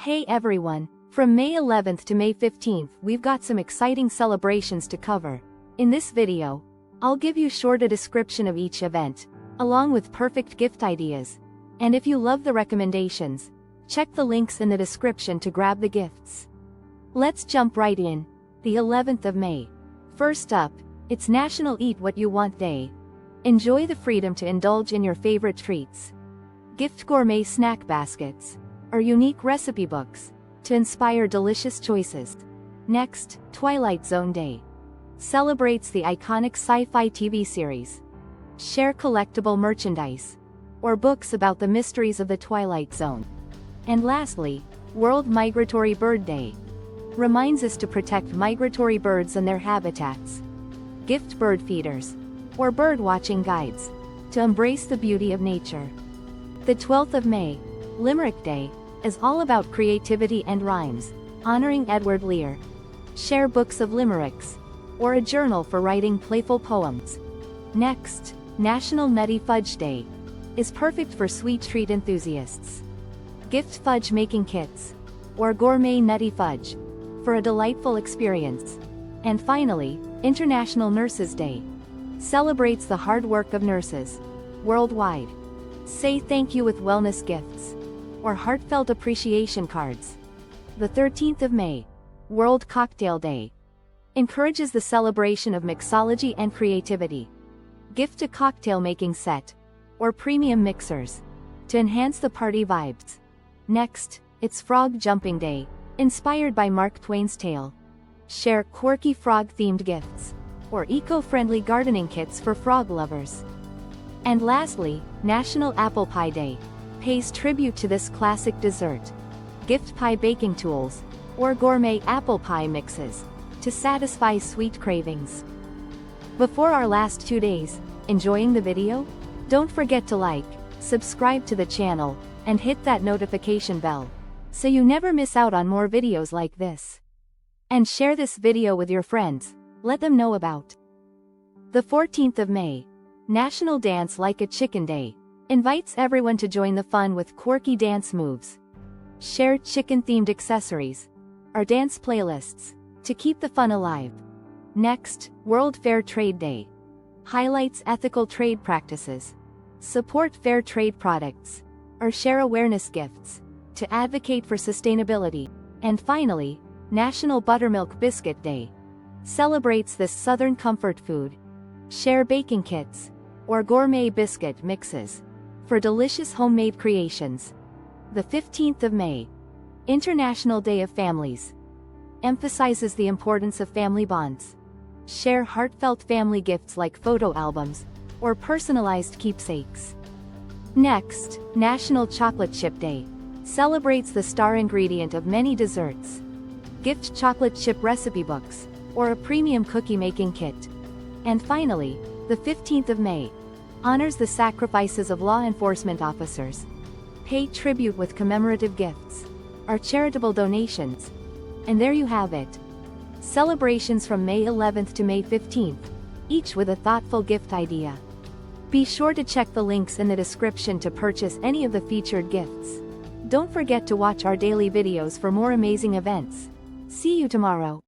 Hey everyone, from May 11th to May 15th we've got some exciting celebrations to cover. In this video, I'll give you short a description of each event, along with perfect gift ideas. And if you love the recommendations, check the links in the description to grab the gifts. Let's jump right in. The 11th of May. First up, it's National Eat What You Want Day. Enjoy the freedom to indulge in your favorite treats. Gift gourmet snack baskets, or unique recipe books, to inspire delicious choices. Next, Twilight Zone Day. Celebrates the iconic sci-fi TV series. Share collectible merchandise, or books about the mysteries of the Twilight Zone. And lastly, World Migratory Bird Day. Reminds us to protect migratory birds and their habitats. Gift bird feeders, or bird watching guides, to embrace the beauty of nature. The 12th of May, Limerick Day, is all about creativity and rhymes, honoring Edward Lear. Share books of limericks, or a journal for writing playful poems. Next, National Nutty Fudge Day, is perfect for sweet treat enthusiasts. Gift fudge making kits, or gourmet nutty fudge, for a delightful experience. And finally, International Nurses Day. Celebrates the hard work of nurses worldwide. Say thank you with wellness gifts, or heartfelt appreciation cards. The 13th of May, World Cocktail Day. Encourages the celebration of mixology and creativity. Gift a cocktail making set, or premium mixers, to enhance the party vibes. Next, it's Frog Jumping Day, inspired by Mark Twain's tale. Share quirky frog-themed gifts, or eco-friendly gardening kits for frog lovers. And lastly, National Apple Pie Day. Pays tribute to this classic dessert. Gift pie baking tools, or gourmet apple pie mixes, to satisfy sweet cravings. Before our last 2 days, enjoying the video? Don't forget to like, subscribe to the channel, and hit that notification bell, so you never miss out on more videos like this. And share this video with your friends, let them know about. The 14th of May, National Dance Like a Chicken Day. Invites everyone to join the fun with quirky dance moves. Share chicken-themed accessories, or dance playlists, to keep the fun alive. Next, World Fair Trade Day. Highlights ethical trade practices. Support fair trade products, or share awareness gifts, to advocate for sustainability. And finally, National Buttermilk Biscuit Day. Celebrates this southern comfort food. Share baking kits, or gourmet biscuit mixes, for delicious homemade creations. The 15th of May, International Day of Families. Emphasizes the importance of family bonds. Share heartfelt family gifts like photo albums, or personalized keepsakes. Next, National Chocolate Chip Day. Celebrates the star ingredient of many desserts. Gift chocolate chip recipe books, or a premium cookie making kit. And finally, the 15th of May, honors the sacrifices of law enforcement officers. Pay tribute with commemorative gifts, or charitable donations. And there you have it. Celebrations from May 11th to May 15th, each with a thoughtful gift idea. Be sure to check the links in the description to purchase any of the featured gifts. Don't forget to watch our daily videos for more amazing events. See you tomorrow.